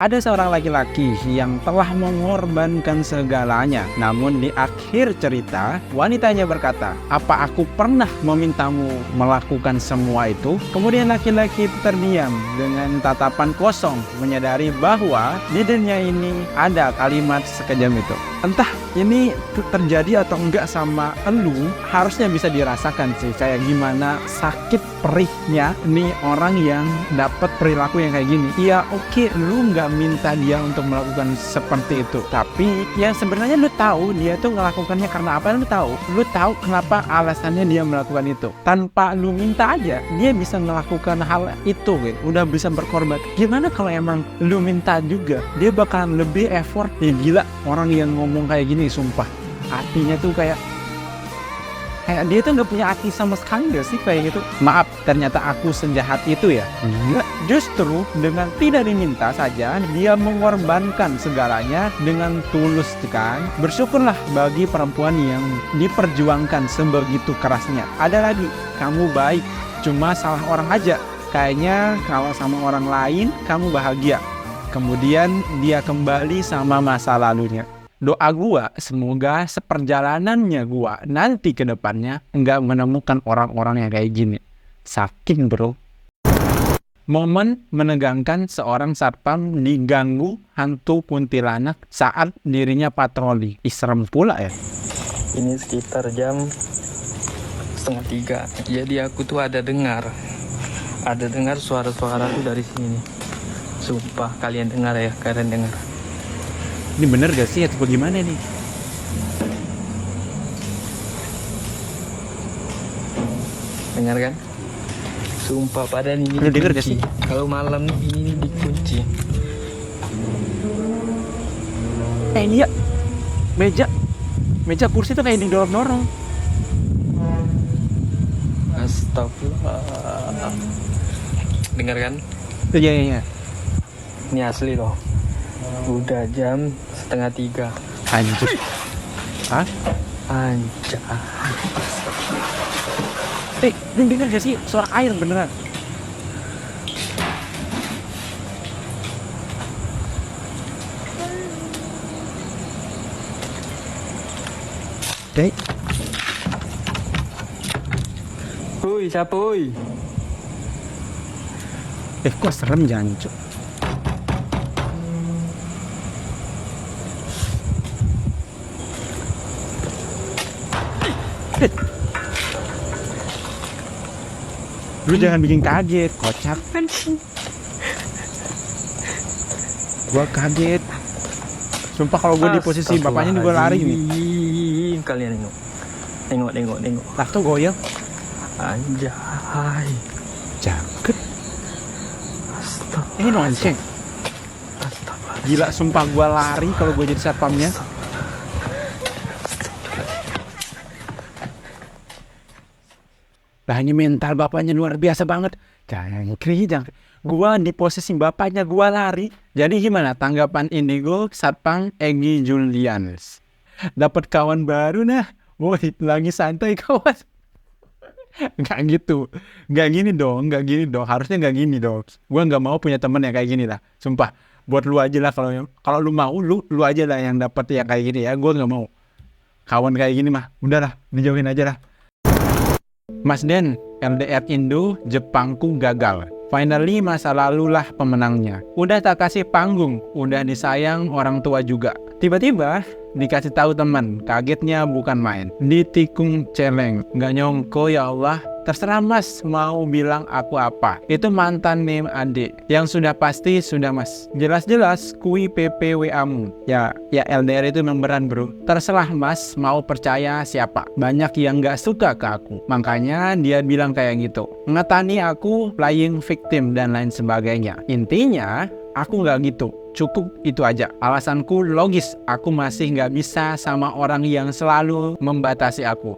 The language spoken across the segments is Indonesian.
Ada seorang laki-laki yang telah mengorbankan segalanya. Namun di akhir cerita, wanitanya berkata, "Apa aku pernah memintamu melakukan semua itu?" Kemudian laki-laki itu terdiam dengan tatapan kosong, menyadari bahwa di dunia ini ada kalimat sekejam itu. Entah ini terjadi atau enggak sama elu, harusnya bisa dirasakan sih kayak gimana sakit perihnya nih orang yang dapat perilaku yang kayak gini. Ya oke, lu nggak minta dia untuk melakukan seperti itu, tapi yang sebenarnya lu tahu dia tuh ngelakukannya karena apa. Lu tahu kenapa alasannya dia melakukan itu. Tanpa lu minta aja dia bisa melakukan hal itu gitu. Udah bisa berkorban. Gimana kalau emang lu minta juga, dia bakalan lebih effort. Ya gila, orang yang ngomong kayak gini sumpah hatinya tuh kayak dia tuh nggak punya hati sama sekali gak sih kayak gitu. Maaf, ternyata aku sejahat itu ya. Enggak, justru dengan tidak diminta saja dia mengorbankan segalanya dengan tulus kan. Bersyukurlah bagi perempuan yang diperjuangkan sebegitu kerasnya. Ada lagi, kamu baik, cuma salah orang aja. Kayaknya kalau sama orang lain kamu bahagia, kemudian dia kembali sama masa lalunya. Doa gua semoga seperjalanannya gua nanti ke depannya nggak menemukan orang-orang yang kayak gini. Saking bro. Momen menegangkan seorang satpam diganggu hantu kuntilanak saat dirinya patroli. Serem pula ya. Ini sekitar jam 2:30. Jadi aku tuh ada dengar suara-suara tuh dari sini. Sumpah, kalian dengar. Ini bener gak sih atau bagaimana nih? Dengar kan? Sumpah, padahal ini Lu denger gak sih? Kalau malam nih ini dikunci. Ini ya meja kursi tuh kayak didorong-dorong. Astagfirullah. Dengar kan? Iya. Ini asli loh. Udah jam 2:30. Anjir. Hah? Anjay. Ini denger gak sih suara air beneran? Woi, siapa woi? Kok serem jancuk. Lu jangan bikin kaget, kocak. Gua kaget. Sumpah kalau gua di posisi bapaknya nih gua lari nih. Kalian nengok. Lah tuh goyang. Anjay. Jaket. Ini lonceng. Gila, sumpah gua lari kalau gua jadi satpamnya. Lah ini mental bapaknya luar biasa banget. Jangan. Gua di posisi bapaknya gua lari. Jadi gimana tanggapan Indigo Satpam Egy Julianus? Dapat kawan baru nah. Woi, lagi santai kawan. Nggak gitu. Nggak gini dong. Harusnya nggak gini dong. Gua nggak mau punya temen yang kayak gini lah. Sumpah. Buat lu aja lah kalau lu mau lu aja lah yang dapat yang kayak gini ya. Gua nggak mau. Kawan kayak gini mah udahlah, dijauhin aja lah. Mas Den, LDR Indo, Jepangku gagal. Finally masa lalulah pemenangnya. Udah tak kasih panggung, udah disayang orang tua juga. Tiba-tiba dikasih tahu teman, kagetnya bukan main. Ditikung celeng, nggak nyongko ya Allah. Terserah mas mau bilang aku apa. Itu mantan nih adik. Yang sudah pasti sudah mas. Jelas-jelas kui PPWA-mu. Ya LDR itu memberan bro. Terserah mas mau percaya siapa. Banyak yang gak suka ke aku. Makanya dia bilang kayak gitu. Ngetani aku playing victim dan lain sebagainya. Intinya aku gak gitu. Cukup itu aja. Alasanku logis. Aku masih gak bisa sama orang yang selalu membatasi aku.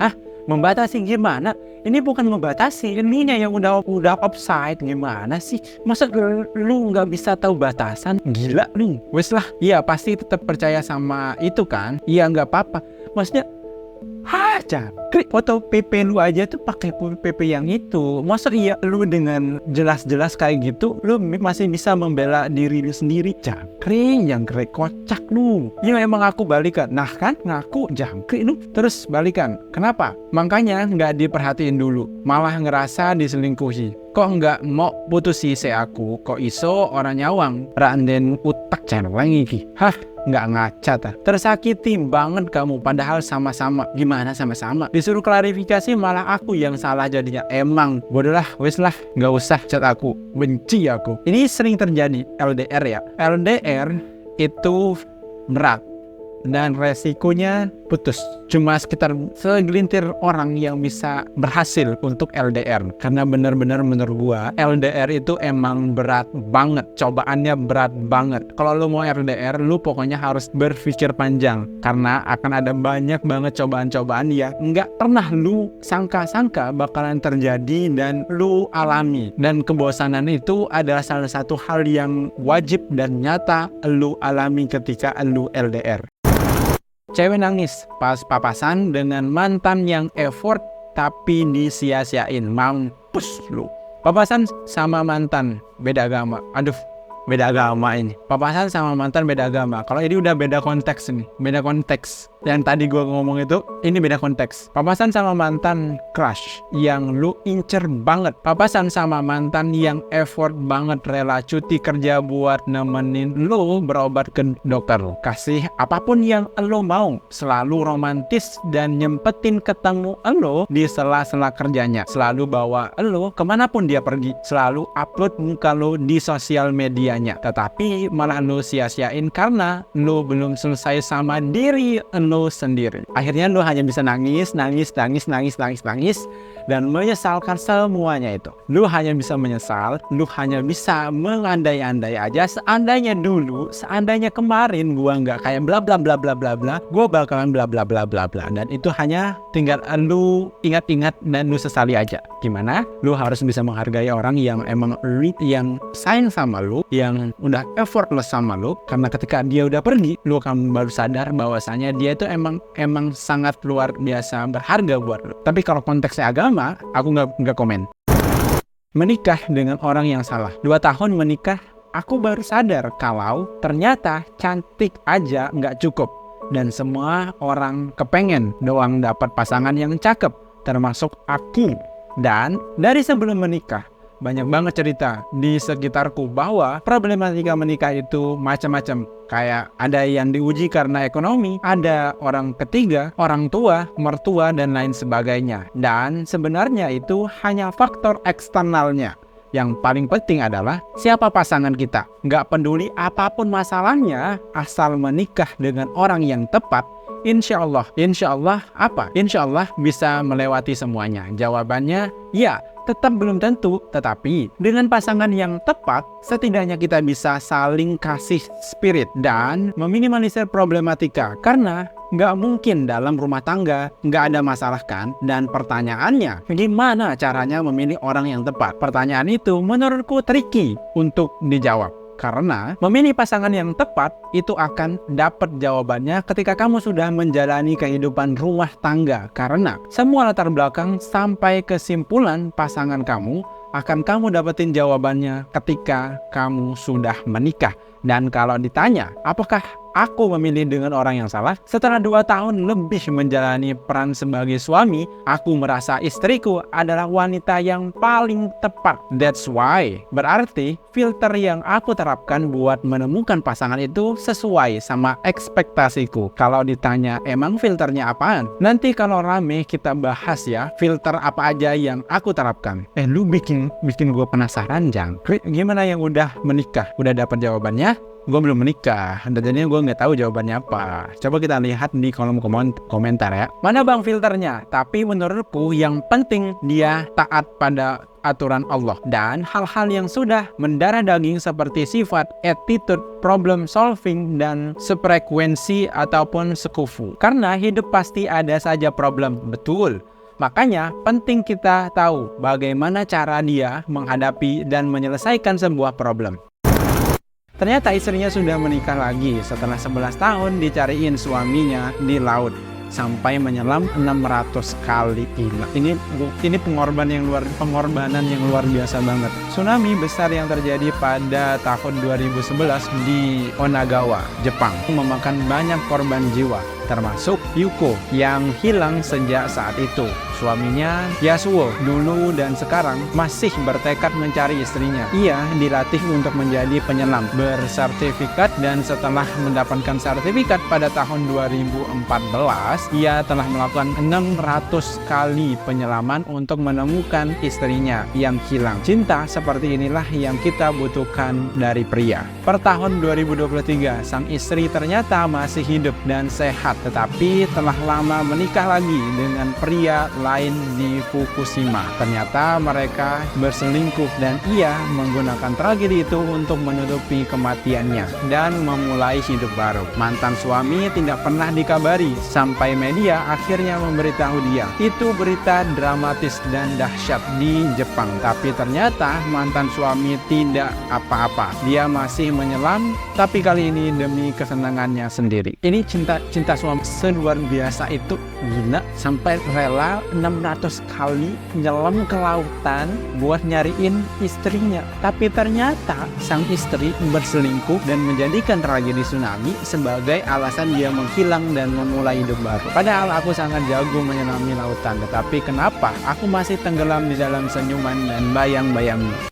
Hah? Membatasi gimana? Ini bukan membatasi, ininya yang udah offside. Gimana sih? Masa lu nggak bisa tahu batasan? Gila lu. Wes lah, iya pasti tetap percaya sama itu kan? Iya nggak apa-apa. Maksudnya, Jangkrik, foto PP lu aja tuh pakai PP yang itu. Masa iya lu dengan jelas-jelas kayak gitu lu masih bisa membela diri lu sendiri? Jangkrik kocak lu. Ya emang aku balikan. Nah kan ngaku jangkrik lu terus balikan. Kenapa? Makanya nggak diperhatiin dulu, malah ngerasa diselingkuhi. Kok nggak mau putusi se aku? Kok iso orang nyawang randen utak cereweng iki? Hah, nggak ngaca ta? Tersakiti banget kamu, padahal sama-sama. Gimana sama-sama? Disuruh klarifikasi malah aku yang salah jadinya. Emang bodoh lah, wes lah, nggak usah chat aku, benci aku. Ini sering terjadi LDR ya. LDR itu berat dan resikonya putus. Cuma sekitar segelintir orang yang bisa berhasil untuk LDR. Karena benar-benar menurut gua LDR itu emang berat banget, cobaannya berat banget. Kalau lu mau LDR, lu pokoknya harus berpikir panjang, karena akan ada banyak banget cobaan-cobaan yang nggak pernah lu sangka-sangka bakalan terjadi dan lu alami. Dan kebosanan itu adalah salah satu hal yang wajib dan nyata lu alami ketika lu LDR. Cewek nangis pas papasan dengan mantan yang effort tapi disia-siain. Mampus lu. Papasan sama mantan beda agama. Aduh, beda agama ini. Papasan sama mantan beda agama. Kalau ini udah beda konteks nih. Beda konteks. Yang tadi gue ngomong itu, ini beda konteks. Papasan sama mantan crush yang lu incer banget. Papasan sama mantan yang effort banget, rela cuti kerja buat nemenin lu berobat ke dokter. Kasih apapun yang lu mau. Selalu romantis dan nyempetin ketemu lu di sela-sela kerjanya. Selalu bawa lu kemanapun dia pergi. Selalu upload muka lu di sosial medianya. Tetapi malah lu sia-siain karena lu belum selesai sama diri lu sendiri. Akhirnya lu hanya bisa nangis dan menyesalkan semuanya itu. Lu hanya bisa menyesal, lu hanya bisa mengandai-andai aja. Seandainya kemarin gua nggak kayak bla bla bla bla bla bla, gua bakalan bla bla bla bla bla. Dan itu hanya tinggal lu ingat-ingat dan lu sesali aja. Gimana? Lu harus bisa menghargai orang yang emang yang sayang sama lu, yang udah effortless sama lu, karena ketika dia udah pergi, lu akan baru sadar bahwasanya dia itu emang sangat luar biasa berharga buat lu. Tapi kalau konteksnya agama, aku nggak komen. Menikah dengan orang yang salah. 2 tahun menikah, aku baru sadar kalau ternyata cantik aja nggak cukup. Dan semua orang kepengen doang dapat pasangan yang cakep, termasuk aku. Dan dari sebelum menikah, banyak banget cerita di sekitarku bahwa problematika menikah itu macam-macam. Kayak ada yang diuji karena ekonomi, ada orang ketiga, orang tua, mertua, dan lain sebagainya. Dan sebenarnya itu hanya faktor eksternalnya. Yang paling penting adalah siapa pasangan kita. Nggak peduli apapun masalahnya, asal menikah dengan orang yang tepat, Insya Allah apa? Insya Allah bisa melewati semuanya. Jawabannya ya, tetap belum tentu, tetapi dengan pasangan yang tepat, setidaknya kita bisa saling kasih spirit dan meminimalisir problematika. Karena nggak mungkin dalam rumah tangga nggak ada masalah kan? Dan pertanyaannya, gimana caranya memilih orang yang tepat? Pertanyaan itu menurutku tricky untuk dijawab. Karena memilih pasangan yang tepat itu akan dapat jawabannya ketika kamu sudah menjalani kehidupan rumah tangga. Karena semua latar belakang sampai kesimpulan pasangan kamu akan kamu dapetin jawabannya ketika kamu sudah menikah. Dan kalau ditanya, apakah aku memilih dengan orang yang salah? Setelah 2 tahun lebih menjalani peran sebagai suami, aku merasa istriku adalah wanita yang paling tepat. That's why. Berarti filter yang aku terapkan buat menemukan pasangan itu sesuai sama ekspektasiku. Kalau ditanya emang filternya apaan? Nanti kalau rame kita bahas ya, filter apa aja yang aku terapkan. Lu bikin gue penasaran, Jangkrik. Gimana yang udah menikah? Udah dapat jawabannya? Gue belum menikah, dan jadinya gue nggak tahu jawabannya apa. Coba kita lihat di kolom komentar ya. Mana bang filternya? Tapi menurutku yang penting dia taat pada aturan Allah. Dan hal-hal yang sudah mendarah daging seperti sifat, attitude, problem solving, dan sefrekuensi ataupun sekufu. Karena hidup pasti ada saja problem, betul. Makanya penting kita tahu bagaimana cara dia menghadapi dan menyelesaikan sebuah problem. Ternyata istrinya sudah menikah lagi setelah 11 tahun dicariin suaminya di laut. sampai menyelam 600 kali. Gila. Ini pengorbanan yang luar biasa banget. Tsunami besar yang terjadi pada tahun 2011 di Onagawa, Jepang, memakan banyak korban jiwa, termasuk Yuko yang hilang sejak saat itu. Suaminya Yasuo dulu dan sekarang masih bertekad mencari istrinya. Ia dilatih untuk menjadi penyelam bersertifikat, dan setelah mendapatkan sertifikat pada tahun 2014, ia telah melakukan 600 kali penyelaman untuk menemukan istrinya yang hilang. Cinta seperti inilah yang kita butuhkan dari pria. Per tahun 2023, sang istri ternyata masih hidup dan sehat, tetapi telah lama menikah lagi dengan pria lain di Fukushima. Ternyata mereka berselingkuh dan ia menggunakan tragedi itu untuk menutupi kematiannya dan memulai hidup baru. Mantan suami tidak pernah dikabari sampai media akhirnya memberitahu dia. Itu berita dramatis dan dahsyat di Jepang. Tapi ternyata mantan suami tidak apa-apa. Dia masih menyelam, tapi kali ini demi kesenangannya sendiri. Ini cinta suami seluar biasa itu, gila, sampai rela 600 kali nyelam ke lautan buat nyariin istrinya. Tapi ternyata sang istri berselingkuh dan menjadikan tragedi tsunami sebagai alasan dia menghilang dan memulai hidup baru. Padahal aku sangat jago menyelami lautan, tetapi kenapa aku masih tenggelam di dalam senyuman dan bayang-bayangmu?